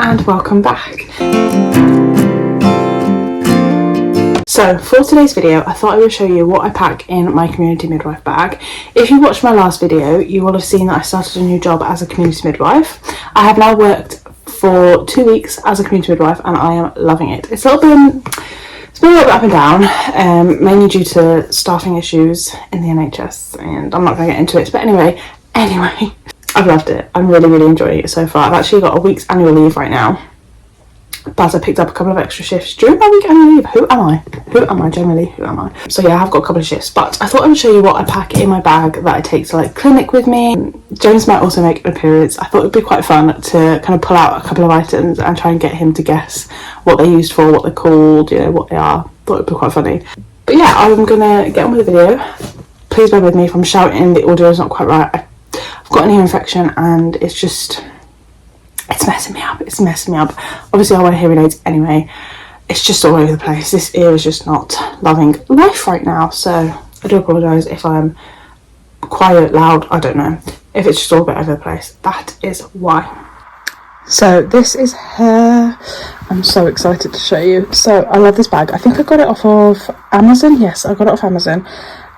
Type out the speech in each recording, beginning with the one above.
and welcome back. So for today's video, I thought I would show you what I pack in my community midwife bag. If you watched my last video, you will have seen that I started a new job as a community midwife. I have now worked for 2 weeks as a community midwife and I am loving it. It's been a little bit up and down, mainly due to staffing issues in the NHS, and I'm not going to get into it, but anyway, I've loved it. I'm really enjoying it so far. I've actually got a week's annual leave right now, but I picked up a couple of extra shifts during my week annual leave. Who am I generally? So yeah, I have got a couple of shifts, but I thought I would show you what I pack in my bag that I take to like clinic with me. James might also make an appearance. I thought it would be quite fun to kind of pull out a couple of items and try and get him to guess what they're used for, what they're called, you know, what they are. Thought it would be quite funny. But yeah, I'm gonna get on with the video. Please bear with me if I'm shouting, the audio is not quite right. I've got an ear infection and it's messing me up. Obviously I wear hearing aids anyway. It's just all over the place. This ear is just not loving life right now, so I do apologise if I'm quiet, loud, I don't know. If it's just all a bit over the place, that is why. So this is her. I'm so excited to show you. So I love this bag. I think I got it off of Amazon. Yes, I got it off Amazon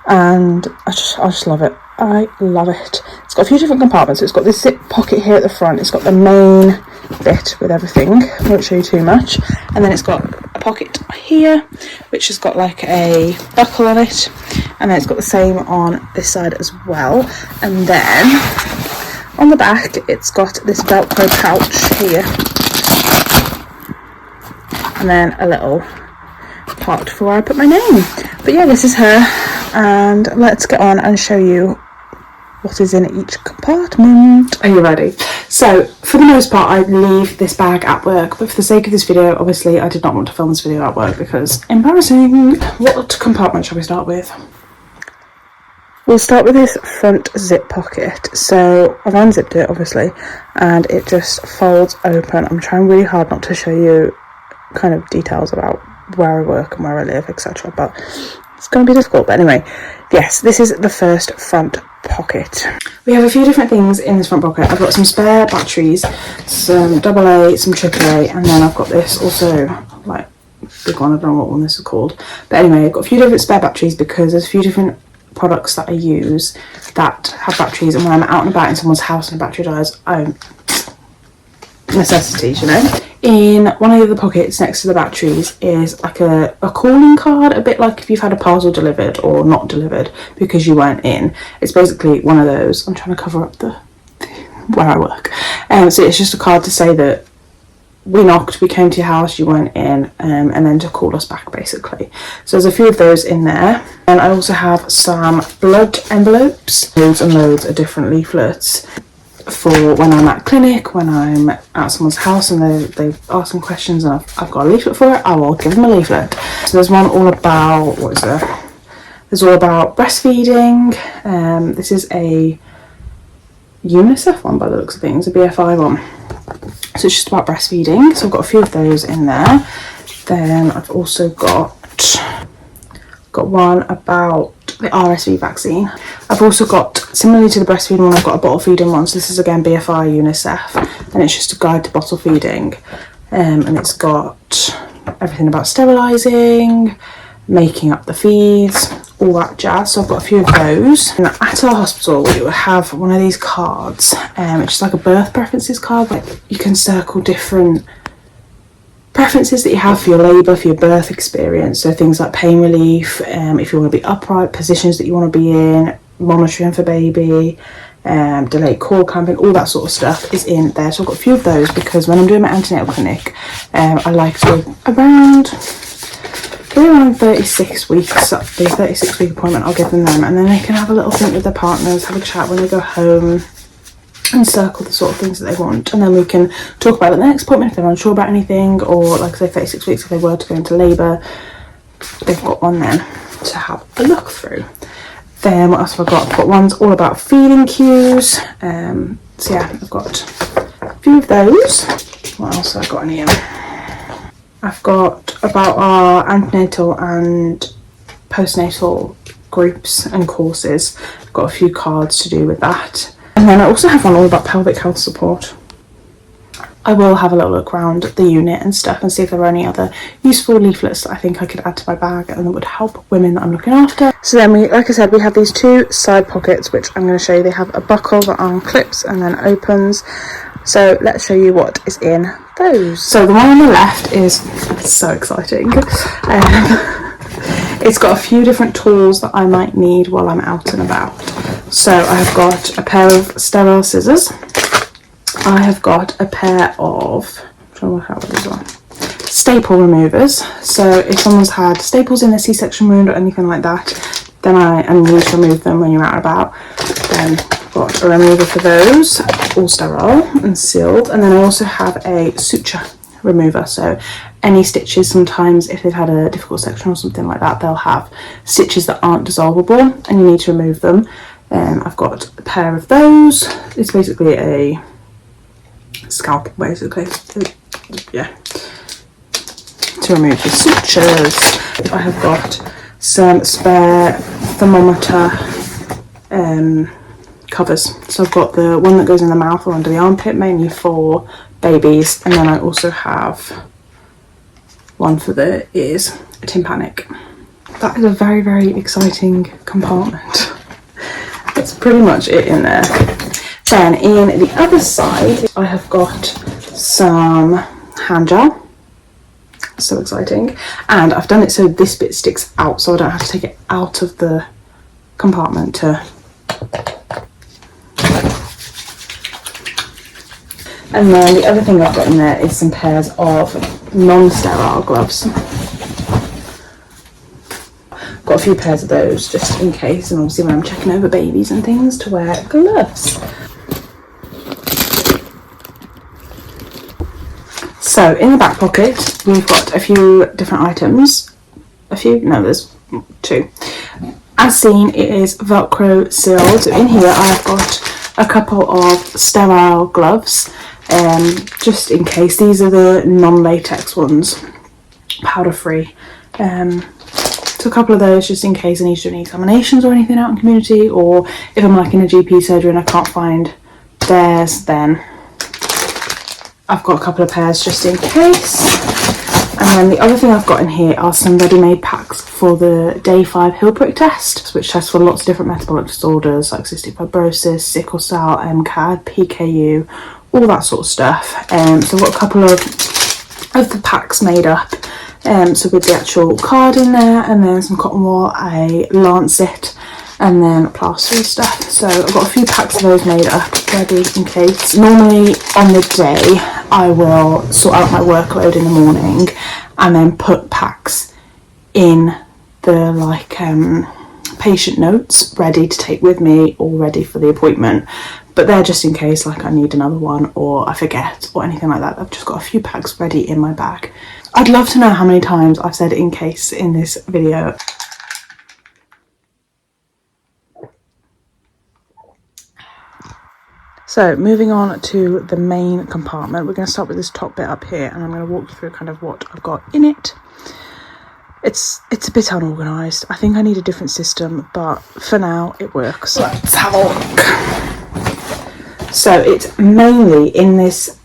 and I just love it. I love it. It's got a few different compartments. So it's got this zip pocket here at the front. It's got the main bit with everything. I won't show you too much. And then it's got a pocket here, which has got like a buckle on it. And then it's got the same on this side as well. And then on the back, it's got this Velcro pouch here. And then a little part for where I put my name. But yeah, this is her. And let's get on and show you what is in each compartment. Are you ready? So for the most part I leave this bag at work, but for the sake of this video, obviously I did not want to film this video at work because embarrassing. What compartment shall we start with? We'll start with this front zip pocket. So I've unzipped it obviously and it just folds open. I'm trying really hard not to show you kind of details about where I work and where I live, etc., but it's going to be difficult. But anyway, yes, this is the first front pocket. We have a few different things in this front pocket. I've got some spare batteries, some AA, some AAA, and then I've got this also, like, big one, I don't know what one this is called. But anyway, I've got a few different spare batteries because there's a few different products that I use that have batteries, and when I'm out and about in someone's house and a battery dies, necessities, you know. In one of the other pockets next to the batteries is like a calling card, a bit like if you've had a parcel delivered or not delivered because you weren't in. It's basically one of those. I'm trying to cover up where I work. So it's just a card to say that we knocked, we came to your house, you weren't in, and then to call us back basically. So there's a few of those in there. And I also have some blood envelopes, loads and loads of different leaflets for when I'm at clinic, when I'm at someone's house and they ask some questions and I've got a leaflet for it, I will give them a leaflet. So there's one all about, what is there? There's all about breastfeeding. This is a UNICEF one by the looks of things, a BFI one. So it's just about breastfeeding. So I've got a few of those in there. Then I've also got one about the RSV vaccine. I've also got, similarly to the breastfeeding one, I've got a bottle feeding one. So this is again BFI UNICEF, and it's just a guide to bottle feeding. And it's got everything about sterilising, making up the feeds, all that jazz. So I've got a few of those. And at our hospital we have one of these cards, which is like a birth preferences card, where you can circle different preferences that you have for your labour, for your birth experience. So things like pain relief, if you want to be upright, positions that you want to be in, monitoring for baby, delayed cord clamping, all that sort of stuff is in there. So I've got a few of those because when I'm doing my antenatal clinic, I like to around 36 weeks, the 36-week appointment, I'll give them, and then they can have a little think with their partners, have a chat when they go home, and circle the sort of things that they want, and then we can talk about it at the next appointment if they're unsure about anything, or like I say 36 weeks if they were to go into labour, they've got one then to have a look through. Then what else have I got? I've got ones all about feeding cues. So yeah, I've got a few of those. What else have I got in here? I've got about our antenatal and postnatal groups and courses. I've got a few cards to do with that. And then I also have one all about pelvic health support. I will have a little look around the unit and stuff and see if there are any other useful leaflets that I think I could add to my bag and that would help women that I'm looking after. So then like I said, we have these two side pockets, which I'm going to show you. They have a buckle that unclips and then opens. So let's show you what is in those. So the one on the left is so exciting. It's got a few different tools that I might need while I'm out and about. So I've got a pair of sterile scissors. I have got a pair of, I'm trying to work out what these are, staple removers. So if someone's had staples in their C-section wound or anything like that, then I need to remove them when you're out and about. Then I've got a remover for those, all sterile and sealed. And then I also have a suture remover. So any stitches, sometimes if they've had a difficult section or something like that, they'll have stitches that aren't dissolvable and you need to remove them. I've got a pair of those. It's basically a scalpel, basically, yeah, to remove the sutures. I have got some spare thermometer covers. So I've got the one that goes in the mouth or under the armpit, mainly for babies, and then I also have one for the ears, a tympanic. That is a very, very exciting compartment. That's pretty much it in there. Then in the other side, I have got some hand gel. So exciting. And I've done it so this bit sticks out, so I don't have to take it out of the compartment to... And then the other thing I've got in there is some pairs of non-sterile gloves. Got a few pairs of those just in case, and obviously when I'm checking over babies and things, to wear gloves. So in the back pocket we've got a few different items. There's two. As seen, it is Velcro sealed. So in here I've got a couple of sterile gloves, just in case. These are the non-latex ones, powder free. So a couple of those just in case I need to do any examinations or anything out in community, or if I'm like in a GP surgery and I can't find theirs, then I've got a couple of pairs just in case. And then the other thing I've got in here are some ready-made packs for the day 5 heel prick test, which tests for lots of different metabolic disorders like cystic fibrosis, sickle cell, MCAD, PKU, all that sort of stuff. So I've got a couple of the packs made up. So with the actual card in there, and then some cotton wool, a lancet, and then plaster and stuff. So I've got a few packs of those made up ready in case. Normally on the day I will sort out my workload in the morning and then put packs in the patient notes ready to take with me or ready for the appointment. But they're just in case like I need another one or I forget or anything like that. I've just got a few packs ready in my bag. I'd love to know how many times I've said in case in this video. So moving on to the main compartment, we're going to start with this top bit up here, and I'm going to walk you through kind of what I've got in it. It's a bit unorganised. I think I need a different system, but for now it works. Let's have a look. So it's mainly in this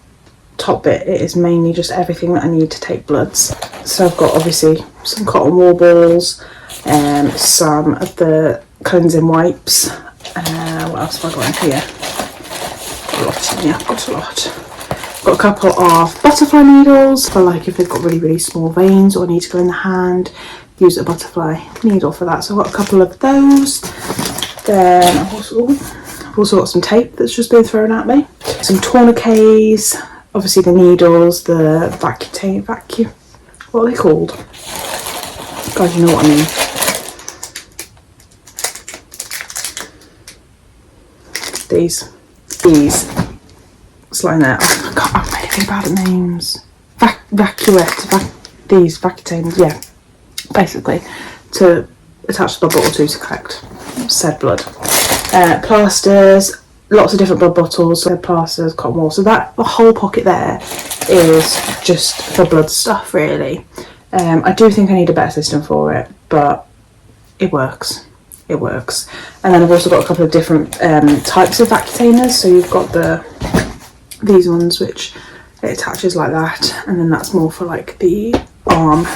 top bit, it is mainly just everything that I need to take bloods. So I've got obviously some cotton wool balls, some of the cleansing wipes. What else have I got in here? Got a lot. Got a couple of butterfly needles for like if they've got really, really small veins or need to go in the hand, use a butterfly needle for that. So I've got a couple of those. Then I've also got some tape that's just been thrown at me. Some tourniquets, obviously the needles, the vacuum. What are they called? God, you know what I mean. These. It's like that. I'm really bad at names. These vacuums, yeah. Basically, to attach the blood bottle to collect said blood. Plasters, lots of different blood bottles, so plasters, cotton wool. So that the whole pocket there is just for blood stuff, really. I do think I need a better system for it, but it works. It works. And then I've also got a couple of different types of vacuum. So you've got these ones which it attaches like that, and then that's more for like the arm.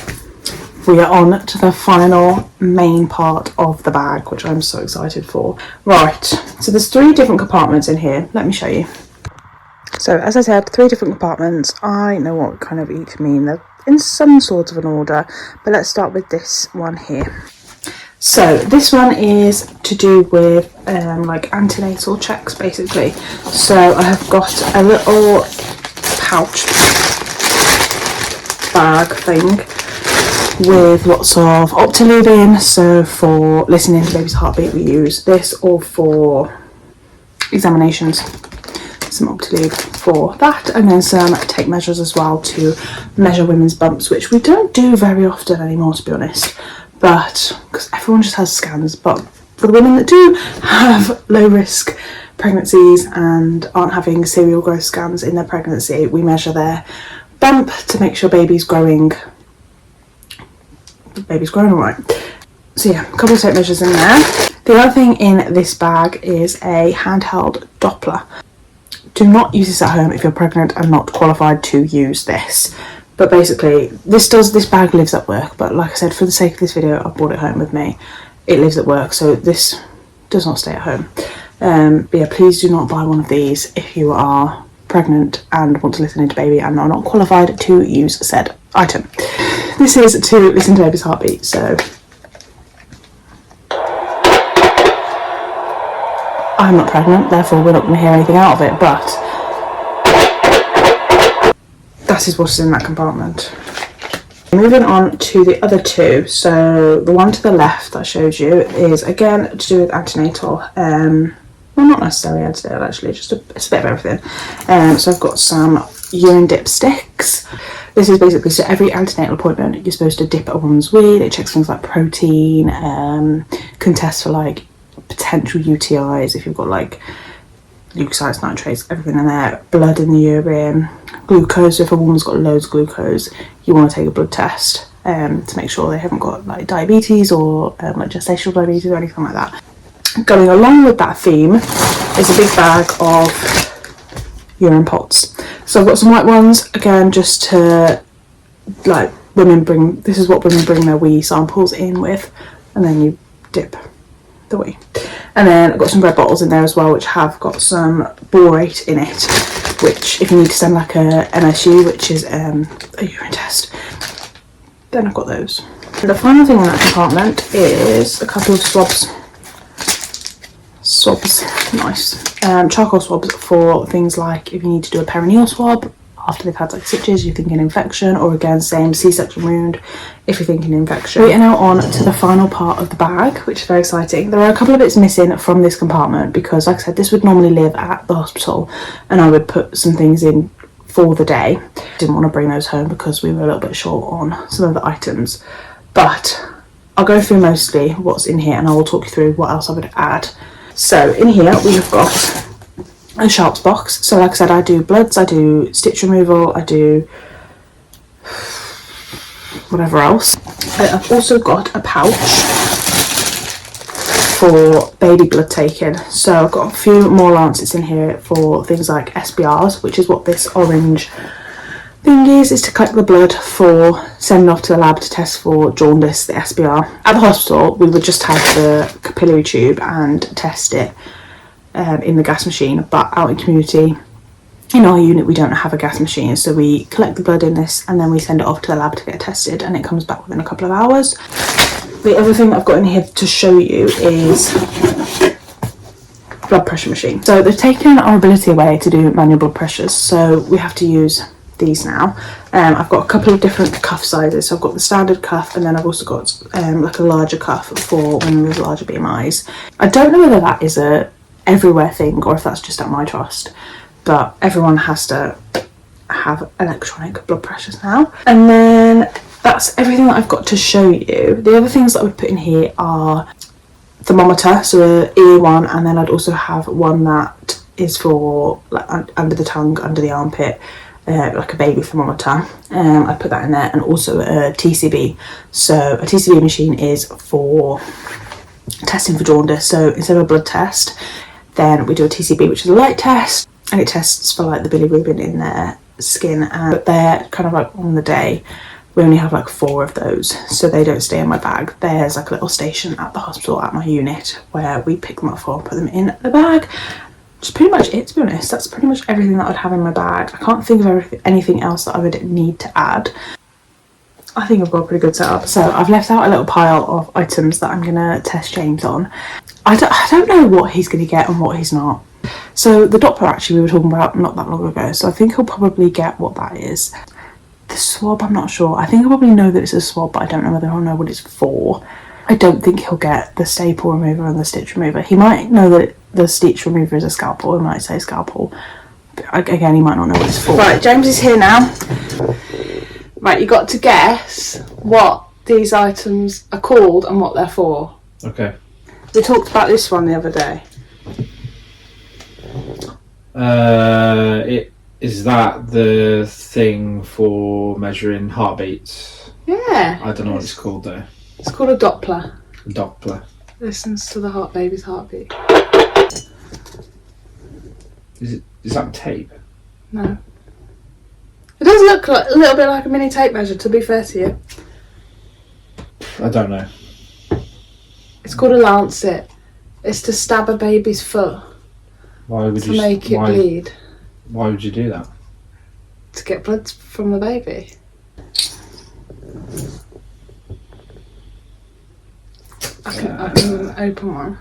We are on to the final main part of the bag, which I'm so excited for. Right, so there's 3 different compartments in here. Let me show you. So as I said, 3 different compartments. I know what kind of each mean. They're in some sort of an order, but let's start with this one here. So this one is to do with like antenatal checks, basically. So I have got a little pouch bag thing with lots of Optilube in. So for listening to baby's heartbeat, we use this, or for examinations, some Optilube for that, and then some tape measures as well to measure women's bumps, which we don't do very often anymore, to be honest, but because everyone just has scans. But for the women that do have low risk pregnancies and aren't having serial growth scans in their pregnancy, we measure their bump to make sure baby's growing alright. So yeah, a couple of tape measures in there. The other thing in this bag is a handheld Doppler. Do not use this at home if you're pregnant and not qualified to use this. But basically, this bag lives at work, but like I said, for the sake of this video, I brought it home with me. It lives at work, so this does not stay at home. But yeah, please do not buy one of these if you are pregnant and want to listen into baby and are not qualified to use said item. This is to listen to baby's heartbeat, so I'm not pregnant, therefore we're not going to hear anything out of it, but that is what's in that compartment. Moving on to the other 2, so the one to the left that I showed you is again to do with antenatal. Well, not necessarily antenatal actually, it's a bit of everything. So I've got some urine dip sticks. This is basically, so every antenatal appointment you're supposed to dip a woman's wee. It checks things like protein, can test for like potential UTIs if you've got like leukocytes, nitrates, everything in there, blood in the urine, glucose. So if a woman's got loads of glucose, you want to take a blood test to make sure they haven't got like diabetes or like gestational diabetes or anything like that. Going along with that theme is a big bag of urine pots. So I've got some white ones, again, just to like this is what women bring their wee samples in with, and then you dip the wee. And then I've got some red bottles in there as well, which have got some borate in it, which if you need to send like a MSU, which is a urine test, then I've got those. And the final thing in that compartment is a couple of swabs, nice, charcoal swabs for things like if you need to do a perineal swab after they've had like stitches, you're thinking infection, or again, same C-section wound if you're thinking infection. We are now on to the final part of the bag, which is very exciting. There are a couple of bits missing from this compartment because, like I said, this would normally live at the hospital and I would put some things in for the day. Didn't want to bring those home because we were a little bit short on some of the items, but I'll go through mostly what's in here and I will talk you through what else I would add. So in here we have got a sharps box. So like I said, I do bloods, I do stitch removal, I do whatever else. I've also got a pouch for baby blood taking. So I've got a few more lancets in here for things like SBRs, which is what this orange thing is to collect the blood for sending off to the lab to test for jaundice, the SBR. At the hospital we would just have the capillary tube and test it in the gas machine, but out in community in our unit we don't have a gas machine, so we collect the blood in this and then we send it off to the lab to get tested, and it comes back within a couple of hours. The other thing that I've got in here to show you is blood pressure machine. So they've taken our ability away to do manual blood pressures, so we have to use these now. I've got a couple of different cuff sizes, so I've got the standard cuff and then I've also got like a larger cuff for women with larger BMIs. I don't know whether that is a everywhere thing or if that's just at my trust, but everyone has to have electronic blood pressures now. And then that's everything that I've got to show you. The other things that I would put in here are thermometer, so an ear one, and then I'd also have one that is for like under the tongue, under the armpit, like a baby thermometer. I put that in there, and also a TCB. So a TCB machine is for testing for jaundice. So instead of a blood test, then we do a TCB, which is a light test, and it tests for like the bilirubin in there, skin, but they're kind of like on the day. We only have like 4 of those, so they don't stay in my bag. There's like a little station at the hospital at my unit where we pick them up and put them in the bag. Just pretty much it, to be honest. That's pretty much everything that I would have in my bag. I can't think of anything else that I would need to add. I think I've got a pretty good setup. So I've left out a little pile of items that I'm gonna test James on. I don't know what he's gonna get and what he's not. So the Doppler, actually, we were talking about not that long ago, so I think he'll probably get what that is. The swab, I'm not sure. I think he'll probably know that it's a swab, but I don't know whether he'll know what it's for. I don't think he'll get the staple remover and the stitch remover. He might know that the stitch remover is a scalpel. He might say scalpel. But again, he might not know what it's for. Right, James is here now. Right, you got to guess what these items are called and what they're for. Okay. We talked about this one the other day. Is that the thing for measuring heartbeats? Yeah. I don't know what it's called though. It's called a Doppler. Doppler. Listens to the baby's heartbeat. Is that tape? No. It does look like, a little bit like a mini tape measure, to be fair to you. I don't know. It's called a lancet. It's to stab a baby's foot. Why would to make it bleed. Why would you do that? To get blood from the baby. I can open one.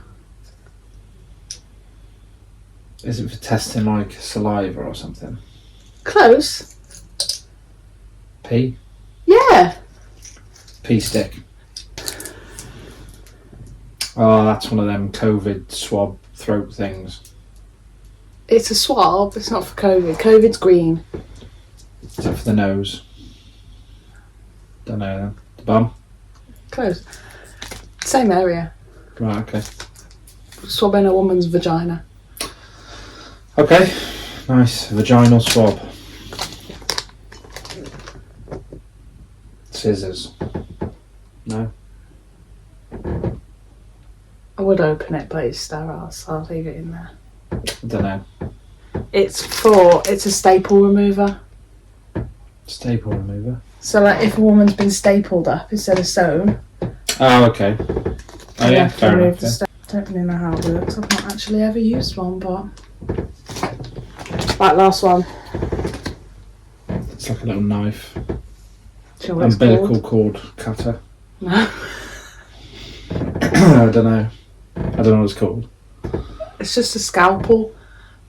Is it for testing like saliva or something? Close. Pee? Yeah. Pee stick. Oh, that's one of them COVID swab throat things. It's a swab, it's not for COVID. COVID's green. Is that for the nose? Don't know then. The bum? Close. Same area. Right, okay. Swabbing a woman's vagina. Okay, nice. Vaginal swab. Scissors. No? I would open it, but it's sterile, so I'll leave it in there. I don't know. It's a staple remover. Staple remover? So like if a woman's been stapled up instead of sewn. Oh, okay. Oh yeah, fair enough. Yeah. I don't really know how it works. I've not actually ever used one, but... Right, last one. It's like a little knife. Do you know what it's Umbilical called? cord cutter. No. I don't know. I don't know what it's called. It's just a scalpel,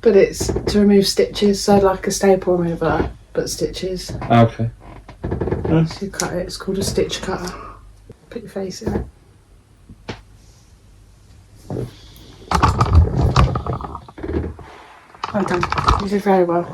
but it's to remove stitches, so like a staple remover, but stitches. Okay. So you cut it, it's called a stitch cutter. Put your face in it. Well done. You did very well.